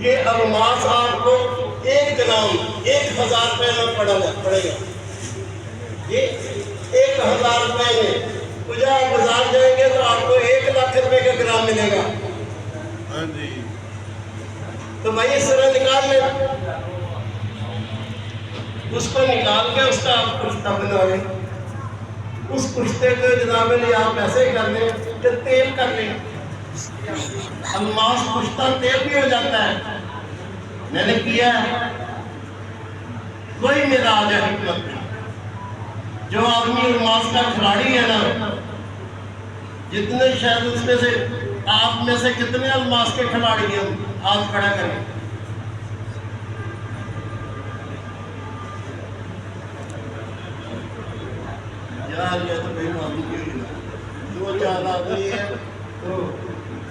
ये अलमास आपको 1 ग्राम 1000 रुपये में पड़ेगा। ये 1000 रुपये में पूजा बाजार जाएंगे तो आपको 1 लाख रुपए का ग्राम मिलेगा। हाँ जी। तो भाई इस तरह निकाल ले, उसको निकाल के उसका आप कुश्ता बना लें। उस कुश्ते को जनाब लिए आप ऐसे कर लें कि तेल कर लें। अलमास कुश्ता तेल भी हो जाता है, मैंने किया है। कोई मेरा आ जाए हिकमत नहीं। जो आदमी अलमास का खिलाड़ी है ना, जितने शायद उसमें से आप में से कितने अलमास के खिलाड़ी हैं, हाथ खड़ा करें। यार ये तो भाई मालूम क्यों नहीं, 2-4 आदमी है तो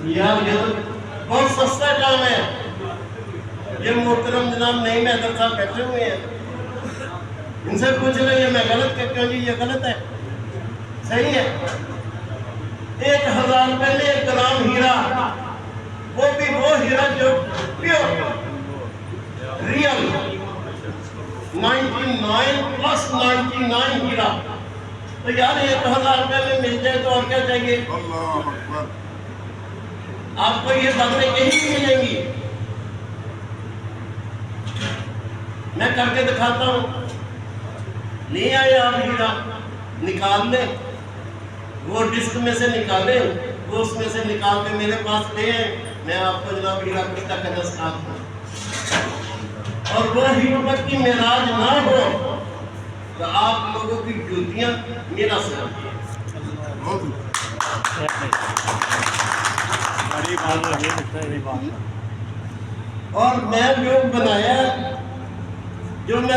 यार ये तो बहुत सस्ता काम है। ये मोहतरम जनाब नहीं मैदर साहब बैठे हुए हैं, इनसे पूछ रहे हैं मैं गलत कहता हूँ, ये गलत है सही है। 1000 रुपये में 1 ग्राम हीरा, वो भी वो हीरा जो प्योर रियल 99 प्लस 99 हीरा। तो यार 1000 रुपये में मिल जाए तो और क्या चाहिए। अल्लाह अकबर। आपको ये बातें कहीं भी मिलेंगी, मैं करके दिखाता हूँ। ले आए आप हीरा, निकाल ले, वो डिस्क में से निकाले, वो उसमें से निकाल के मेरे पास ले आए, मैं आपको जनाब हीरा कुश्ता करना सिखाता हूँ। और वो हिम्मत की मेराज ना हो तो आप लोगों की जूतियां मेरा सिर। और मैं जो बनाया, जो मैं